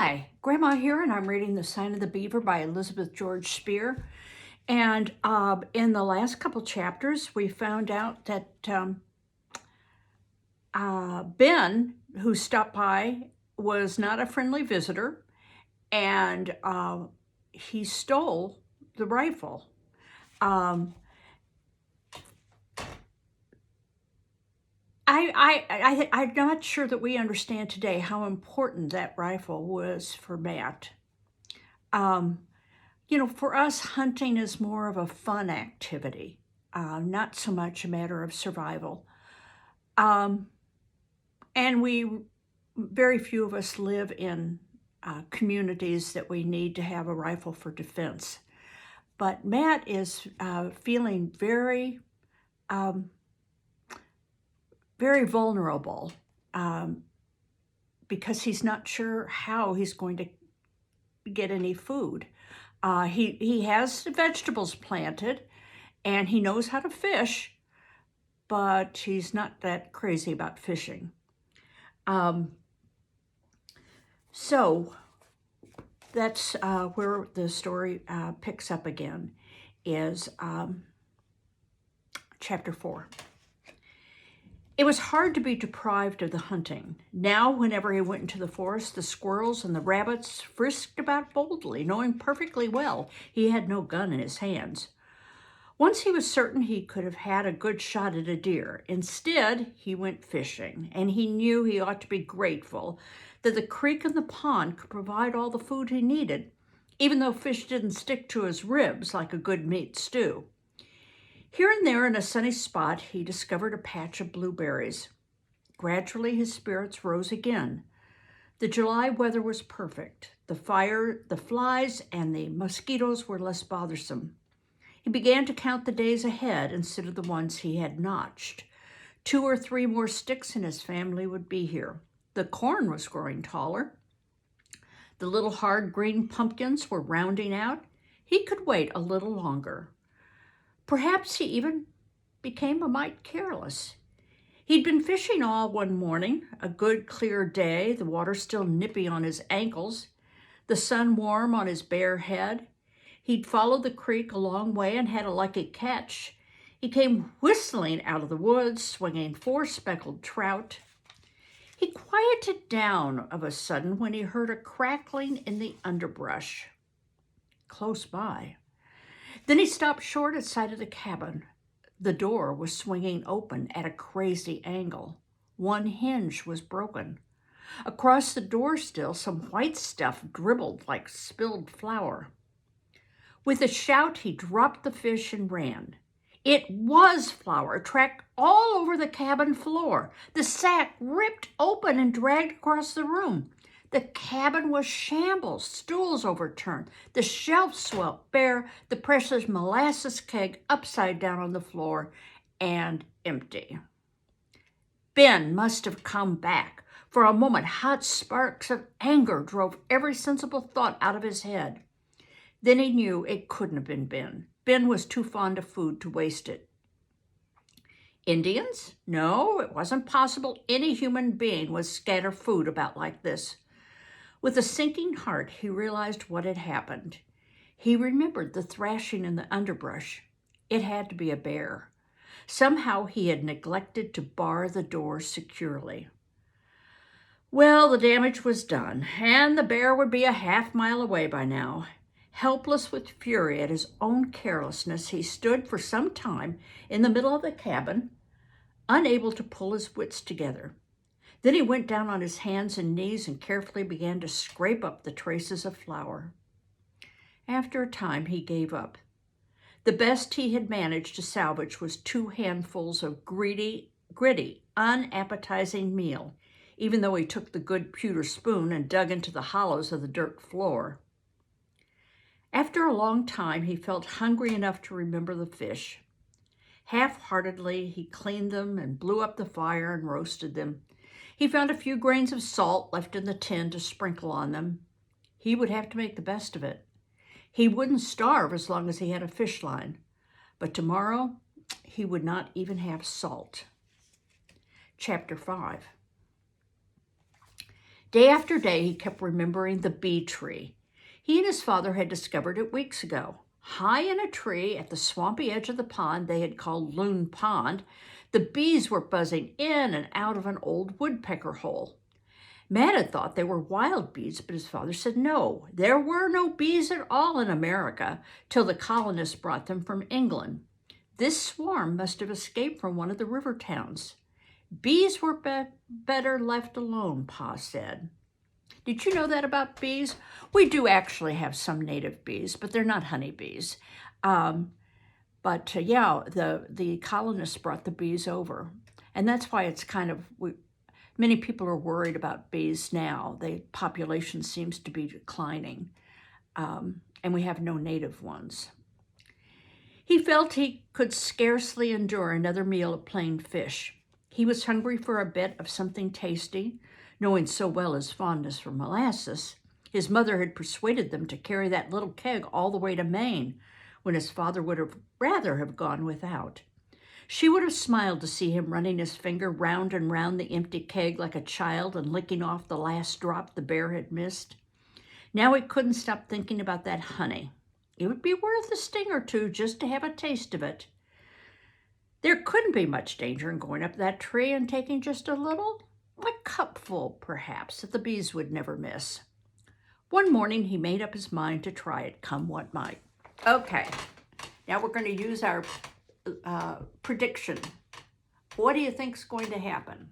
Hi, Grandma here, and I'm reading The Sign of the Beaver by Elizabeth George Speare. And in the last couple chapters, we found out that Ben, who stopped by, was not a friendly visitor, and he stole the rifle. Um, I'm not sure that we understand today how important that rifle was for Matt. For us, hunting is more of a fun activity, not so much a matter of survival. Um, and very few of us live in communities that we need to have a rifle for defense. But Matt is feeling very, um, very vulnerable because he's not sure how he's going to get any food. He has vegetables planted, and he knows how to fish, but he's not that crazy about fishing. So that's where the story picks up again, is chapter 4. It was hard to be deprived of the hunting. Now, whenever he went into the forest, the squirrels and the rabbits frisked about boldly, knowing perfectly well he had no gun in his hands. Once he was certain he could have had a good shot at a deer. Instead, he went fishing, and he knew he ought to be grateful that the creek and the pond could provide all the food he needed, even though fish didn't stick to his ribs like a good meat stew. Here and there in a sunny spot, he discovered a patch of blueberries. Gradually, his spirits rose again. The July weather was perfect. The flies, and the mosquitoes were less bothersome. He began to count the days ahead instead of the ones he had notched. 2 or 3 more sticks and his family would be here. The corn was growing taller. The little hard green pumpkins were rounding out. He could wait a little longer. Perhaps he even became a mite careless. He'd been fishing all one morning, a good clear day, the water still nippy on his ankles, the sun warm on his bare head. He'd followed the creek a long way and had a lucky catch. He came whistling out of the woods, swinging 4 speckled trout. He quieted down of a sudden when he heard a crackling in the underbrush close by. Then he stopped short at sight of the cabin. The door was swinging open at a crazy angle. One hinge was broken. Across the door still, some white stuff dribbled like spilled flour. With a shout, he dropped the fish and ran. It was flour, tracked all over the cabin floor. The sack ripped open and dragged across the room. The cabin was shambles, stools overturned, the shelf swept bare, the precious molasses keg upside down on the floor and empty. Ben must have come back. For a moment, hot sparks of anger drove every sensible thought out of his head. Then he knew it couldn't have been Ben. Ben was too fond of food to waste it. Indians? No, it wasn't possible any human being would scatter food about like this. With a sinking heart, he realized what had happened. He remembered the thrashing in the underbrush. It had to be a bear. Somehow he had neglected to bar the door securely. Well, the damage was done, and the bear would be a half-mile away by now. Helpless with fury at his own carelessness, he stood for some time in the middle of the cabin, unable to pull his wits together. Then he went down on his hands and knees and carefully began to scrape up the traces of flour. After a time, he gave up. The best he had managed to salvage was 2 handfuls of gritty, unappetizing meal, even though he took the good pewter spoon and dug into the hollows of the dirt floor. After a long time, he felt hungry enough to remember the fish. Half-heartedly, he cleaned them and blew up the fire and roasted them. He found a few grains of salt left in the tin to sprinkle on them. He would have to make the best of it. He wouldn't starve as long as he had a fish line, but tomorrow he would not even have salt. Chapter 5. Day after day, he kept remembering the bee tree. He and his father had discovered it weeks ago. High in a tree at the swampy edge of the pond they had called Loon Pond, the bees were buzzing in and out of an old woodpecker hole. Matt had thought they were wild bees, but his father said no, there were no bees at all in America till the colonists brought them from England. This swarm must have escaped from one of the river towns. Bees were better left alone, Pa said. Did you know that about bees? We do actually have some native bees, but they're not honeybees. Yeah, the colonists brought the bees over. And that's why it's kind of, many people are worried about bees now. The population seems to be declining, and we have no native ones. He felt he could scarcely endure another meal of plain fish. He was hungry for a bit of something tasty. Knowing so well his fondness for molasses, his mother had persuaded them to carry that little keg all the way to Maine, when his father would have rather have gone without. She would have smiled to see him running his finger round and round the empty keg like a child and licking off the last drop the bear had missed. Now he couldn't stop thinking about that honey. It would be worth a sting or two just to have a taste of it. There couldn't be much danger in going up that tree and taking just a little. A cupful, perhaps, that the bees would never miss. One morning, he made up his mind to try it, come what might. Okay, now we're going to use our prediction. What do you think's going to happen?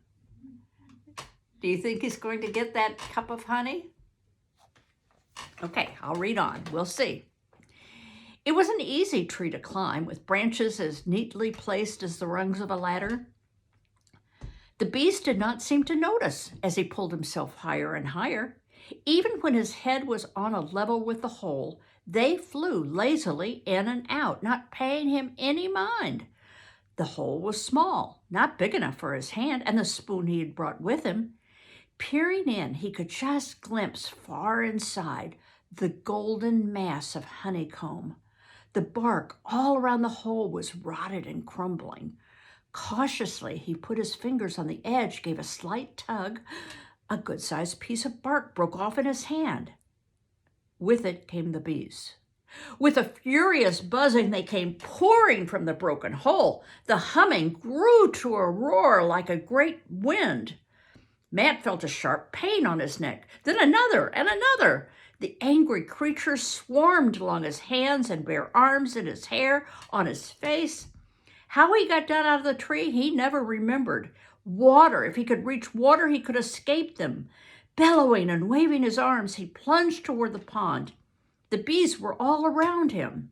Do you think he's going to get that cup of honey? Okay, I'll read on. We'll see. It was an easy tree to climb, with branches as neatly placed as the rungs of a ladder. The bees did not seem to notice as he pulled himself higher and higher. Even when his head was on a level with the hole, they flew lazily in and out, not paying him any mind. The hole was small, not big enough for his hand and the spoon he had brought with him. Peering in, he could just glimpse far inside the golden mass of honeycomb. The bark all around the hole was rotted and crumbling. Cautiously, he put his fingers on the edge, gave a slight tug. A good-sized piece of bark broke off in his hand. With it came the bees. With a furious buzzing, they came pouring from the broken hole. The humming grew to a roar like a great wind. Matt felt a sharp pain on his neck, then another and another. The angry creatures swarmed along his hands and bare arms and his hair, on his face. How he got down out of the tree, he never remembered. Water, if he could reach water, he could escape them. Bellowing and waving his arms, he plunged toward the pond. The bees were all around him.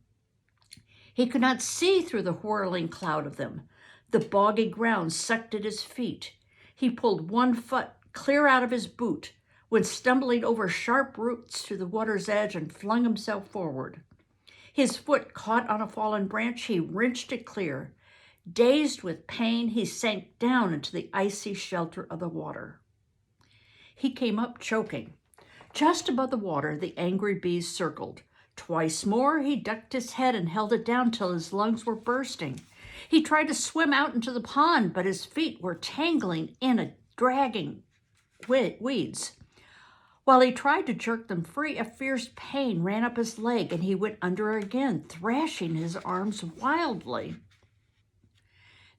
He could not see through the whirling cloud of them. The boggy ground sucked at his feet. He pulled one foot clear out of his boot, went stumbling over sharp roots to the water's edge and flung himself forward. His foot caught on a fallen branch. He wrenched it clear. Dazed with pain, he sank down into the icy shelter of the water. He came up choking. Just above the water, the angry bees circled. Twice more, he ducked his head and held it down till his lungs were bursting. He tried to swim out into the pond, but his feet were tangling in a dragging weeds. While he tried to jerk them free, a fierce pain ran up his leg, and he went under again, thrashing his arms wildly.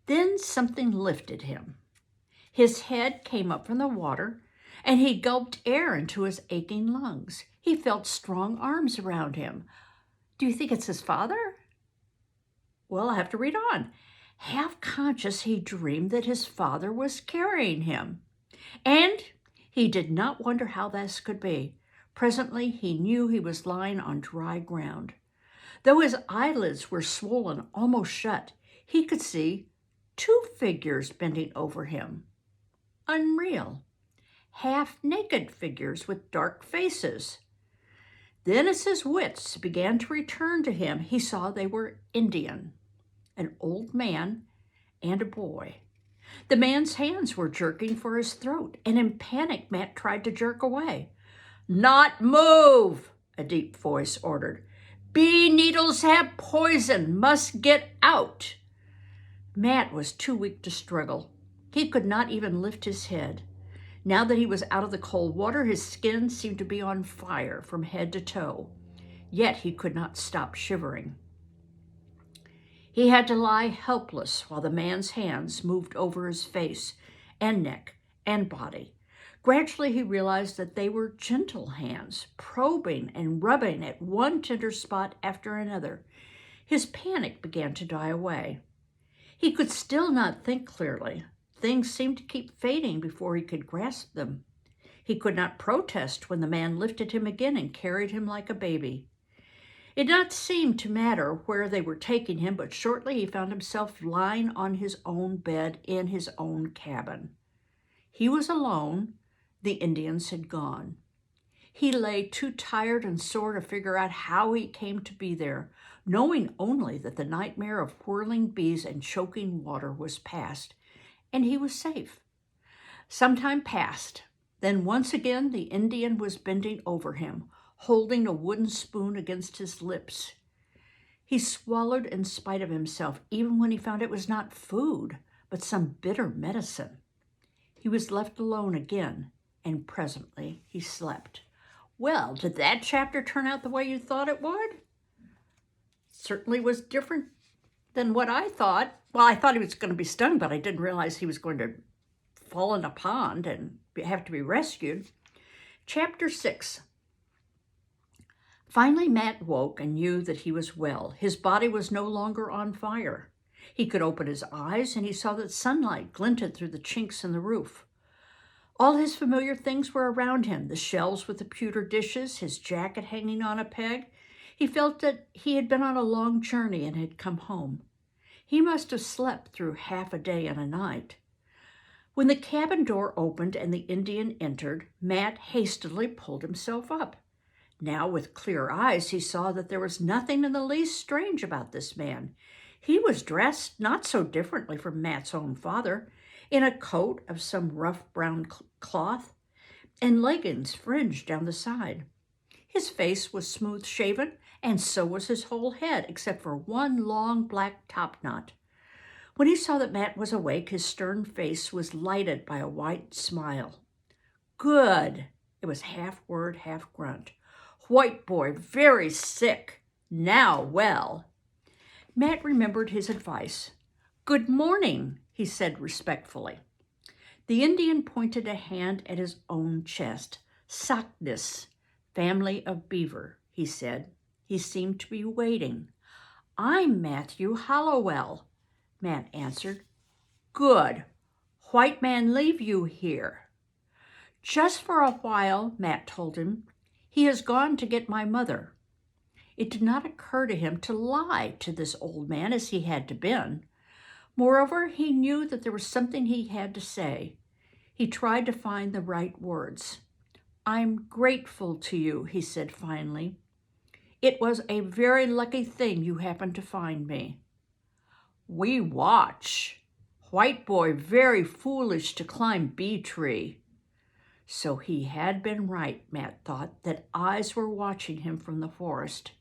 Then something lifted him. His head came up from the water, and he gulped air into his aching lungs. He felt strong arms around him. Do you think it's his father? Well, I have to read on. Half conscious, he dreamed that his father was carrying him. And he did not wonder how this could be. Presently, he knew he was lying on dry ground. Though his eyelids were swollen almost shut, he could see 2 figures bending over him. Unreal. Half-naked figures with dark faces. Then as his wits began to return to him, he saw they were Indian, an old man and a boy. The man's hands were jerking for his throat, and in panic, Matt tried to jerk away. "Not move," a deep voice ordered. "Bee needles have poison, must get out." Matt was too weak to struggle. He could not even lift his head. Now that he was out of the cold water, his skin seemed to be on fire from head to toe, yet he could not stop shivering. He had to lie helpless while the man's hands moved over his face and neck and body. Gradually, he realized that they were gentle hands, probing and rubbing at one tender spot after another. His panic began to die away. He could still not think clearly. Things seemed to keep fading before he could grasp them. He could not protest when the man lifted him again and carried him like a baby. It did not seem to matter where they were taking him, but shortly he found himself lying on his own bed in his own cabin. He was alone. The Indians had gone. He lay too tired and sore to figure out how he came to be there, knowing only that the nightmare of whirling bees and choking water was past, and he was safe. Some time passed. Then once again the Indian was bending over him, holding a wooden spoon against his lips. He swallowed in spite of himself, even when he found it was not food, but some bitter medicine. He was left alone again, and presently he slept. Well, did that chapter turn out the way you thought it would? Certainly was different than what I thought. Well, I thought he was going to be stung, but I didn't realize he was going to fall in a pond and have to be rescued. Chapter 6. Finally, Matt woke and knew that he was well. His body was no longer on fire. He could open his eyes, and he saw that sunlight glinted through the chinks in the roof. All his familiar things were around him, the shelves with the pewter dishes, his jacket hanging on a peg. He felt that he had been on a long journey and had come home. He must have slept through half a day and a night. When the cabin door opened and the Indian entered, Matt hastily pulled himself up. Now, with clear eyes, he saw that there was nothing in the least strange about this man. He was dressed not so differently from Matt's own father, in a coat of some rough brown cloth and leggings fringed down the side. His face was smooth-shaven, and so was his whole head, except for one long black topknot. When he saw that Matt was awake, his stern face was lighted by a white smile. "Good." It was half word, half grunt. "White boy, very sick. Now well." Matt remembered his advice. "Good morning," he said respectfully. The Indian pointed a hand at his own chest. "Saknis, family of Beaver," he said. He seemed to be waiting. "I'm Matthew Hollowell," Matt answered. "Good. White man leave you here?" "Just for a while," Matt told him. "He has gone to get my mother." It did not occur to him to lie to this old man as he had been. Moreover, he knew that there was something he had to say. He tried to find the right words. "I'm grateful to you," he said finally. "It was a very lucky thing you happened to find me." "We watch. White boy very foolish to climb bee tree." So he had been right, Matt thought, that eyes were watching him from the forest.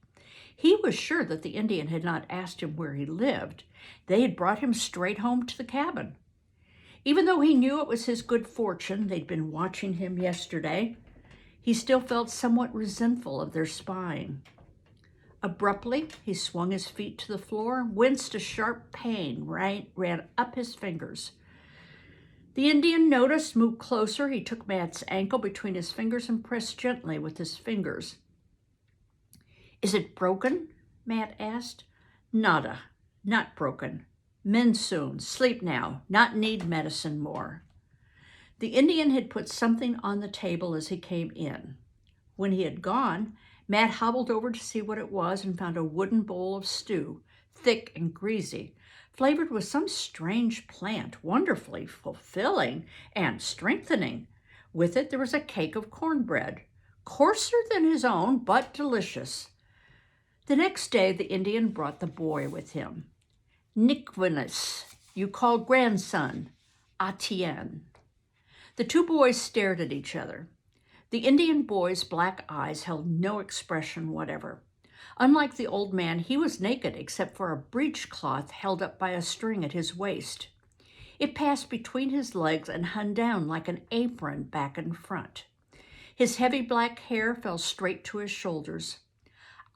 He was sure that the Indian had not asked him where he lived. They had brought him straight home to the cabin. Even though he knew it was his good fortune they'd been watching him yesterday, he still felt somewhat resentful of their spying. Abruptly, he swung his feet to the floor, winced a sharp pain, ran up his fingers. The Indian noticed, moved closer. He took Matt's ankle between his fingers and pressed gently with his fingers. "Is it broken?" Matt asked. "Nada, not broken. Mend soon, sleep now, not need medicine more." The Indian had put something on the table as he came in. When he had gone, Matt hobbled over to see what it was and found a wooden bowl of stew, thick and greasy, flavored with some strange plant, wonderfully fulfilling and strengthening. With it there was a cake of cornbread, coarser than his own, but delicious. The next day the Indian brought the boy with him. "Nickvinus, you call grandson, Atien." The two boys stared at each other. The Indian boy's black eyes held no expression whatever. Unlike the old man, he was naked except for a breechcloth held up by a string at his waist. It passed between his legs and hung down like an apron back and front. His heavy black hair fell straight to his shoulders.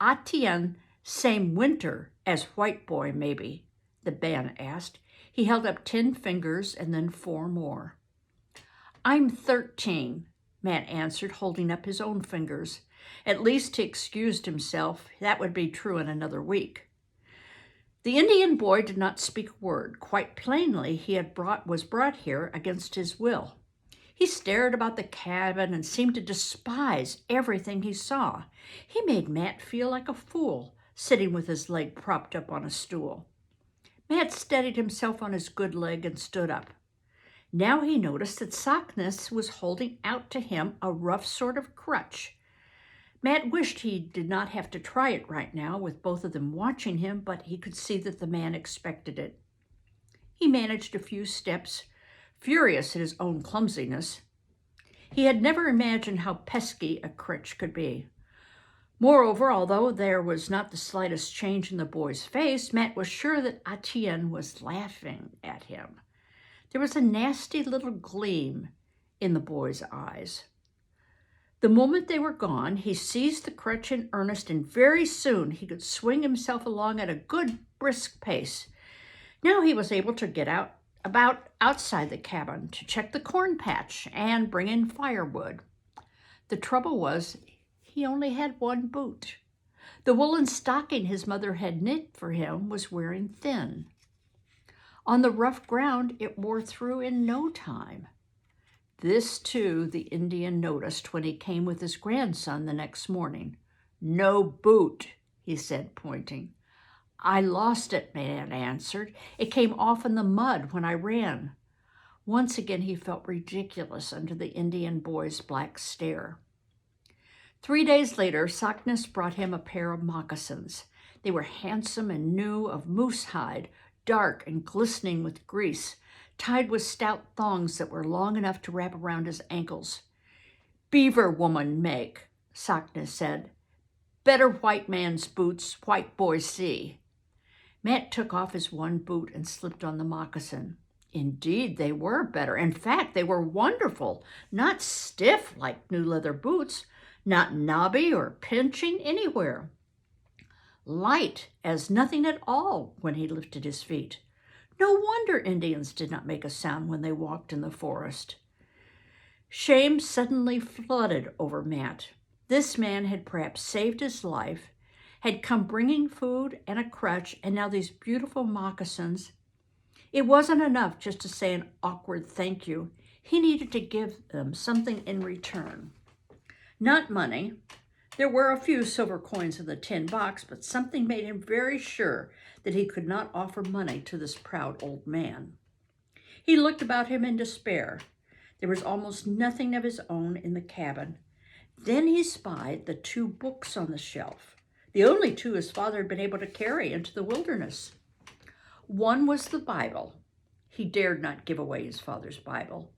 "Atienne, same winter as White Boy, maybe?" the man asked. He held up 10 fingers and then 4 more. "I'm 13, Matt answered, holding up his own fingers. At least, he excused himself. That would be true in another week. The Indian boy did not speak a word. Quite plainly, he was brought here against his will. He stared about the cabin and seemed to despise everything he saw. He made Matt feel like a fool, sitting with his leg propped up on a stool. Matt steadied himself on his good leg and stood up. Now he noticed that Sockness was holding out to him a rough sort of crutch. Matt wished he did not have to try it right now with both of them watching him, but he could see that the man expected it. He managed a few steps, furious at his own clumsiness. He had never imagined how pesky a crutch could be. Moreover, although there was not the slightest change in the boy's face, Matt was sure that Etienne was laughing at him. There was a nasty little gleam in the boy's eyes. The moment they were gone, he seized the crutch in earnest, and very soon he could swing himself along at a good, brisk pace. Now he was able to get about outside the cabin to check the corn patch and bring in firewood. The trouble was, he only had 1 boot. The woolen stocking his mother had knit for him was wearing thin. On the rough ground, it wore through in no time. This, too, the Indian noticed when he came with his grandson the next morning. "No boot," he said, pointing. "I lost it," man answered. "It came off in the mud when I ran." Once again he felt ridiculous under the Indian boy's black stare. 3 days later, Sockness brought him a pair of moccasins. They were handsome and new, of moose hide, dark and glistening with grease, tied with stout thongs that were long enough to wrap around his ankles. "Beaver woman make," Sockness said. "Better white man's boots, white boy see." Matt took off his 1 boot and slipped on the moccasin. Indeed, they were better. In fact, they were wonderful, not stiff like new leather boots, not knobby or pinching anywhere. Light as nothing at all when he lifted his feet. No wonder Indians did not make a sound when they walked in the forest. Shame suddenly flooded over Matt. This man had perhaps saved his life, had come bringing food and a crutch, and now these beautiful moccasins. It wasn't enough just to say an awkward thank you. He needed to give them something in return. Not money. There were a few silver coins in the tin box, but something made him very sure that he could not offer money to this proud old man. He looked about him in despair. There was almost nothing of his own in the cabin. Then he spied the 2 books on the shelf, the only 2 his father had been able to carry into the wilderness. One was the Bible. He dared not give away his father's Bible.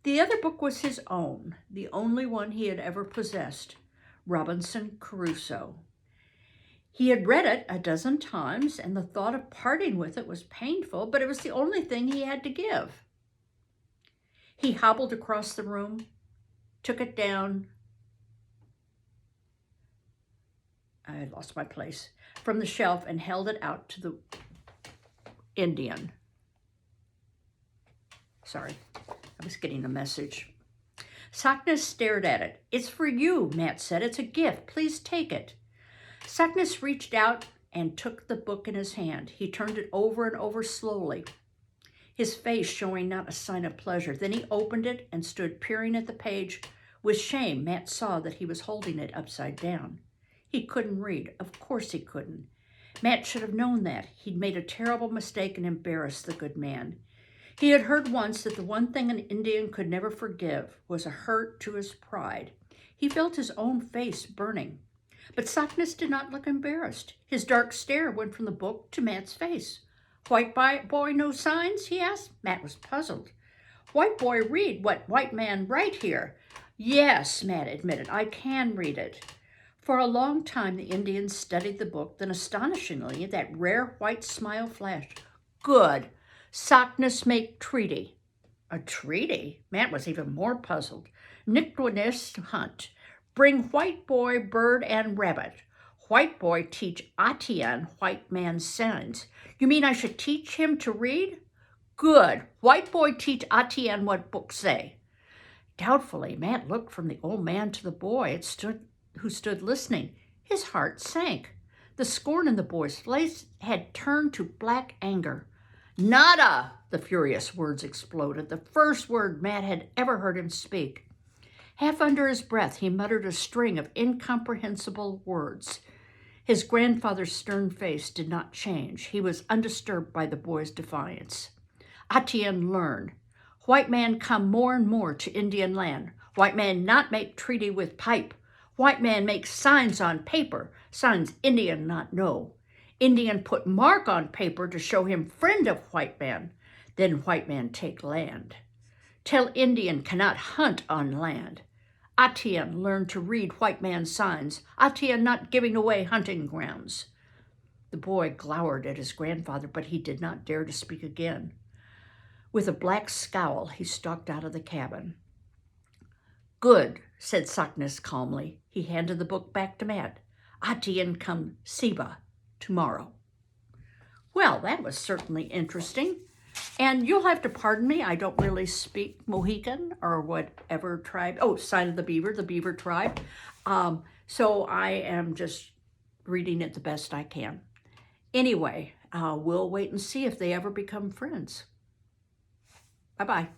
The other book was his own, the only one he had ever possessed, Robinson Crusoe. He had read it a dozen times, and the thought of parting with it was painful, but it was the only thing he had to give. He hobbled across the room, took it down. I lost my place. From the shelf and held it out to the Indian. Sorry, I was getting a message. Sockness stared at it. "It's for you," Matt said. "It's a gift. Please take it." Sockness reached out and took the book in his hand. He turned it over and over slowly, his face showing not a sign of pleasure. Then he opened it and stood peering at the page. With shame, Matt saw that he was holding it upside down. He couldn't read. Of course he couldn't. Matt should have known that. He'd made a terrible mistake and embarrassed the good man. He had heard once that the one thing an Indian could never forgive was a hurt to his pride. He felt his own face burning. But Sockness did not look embarrassed. His dark stare went from the book to Matt's face. "White boy no signs?" he asked. Matt was puzzled. "White boy read what white man write here." "Yes," Matt admitted, "I can read it." For a long time, the Indian studied the book. Then, astonishingly, that rare white smile flashed. "Good. Sockness make treaty. A treaty? Matt was even more puzzled. Nickness hunt. Bring white boy, bird, and rabbit. White boy teach Atian white man signs. You mean I should teach him to read? Good. White boy teach Atian what books say. Doubtfully, Matt looked from the old man to the boy who stood listening. His heart sank. The scorn in the boy's face had turned to black anger. Nada! The furious words exploded, the first word Matt had ever heard him speak. Half under his breath, he muttered a string of incomprehensible words. His grandfather's stern face did not change. He was undisturbed by the boy's defiance. Atian learned. White man come more and more to Indian land. White man not make treaty with pipe. White man make signs on paper, signs Indian not know. Indian put mark on paper to show him friend of white man. Then white man take land. Tell Indian cannot hunt on land. Atian learn to read white man's signs. Atian not giving away hunting grounds. The boy glowered at his grandfather, but he did not dare to speak again. With a black scowl, he stalked out of the cabin. Good, said Sockness calmly. He handed the book back to Matt. Atian come Siba tomorrow. Well, that was certainly interesting. And you'll have to pardon me, I don't really speak Mohican or whatever tribe. Oh, sign of the Beaver tribe. So I am just reading it the best I can. Anyway, we'll wait and see if they ever become friends. Bye-bye.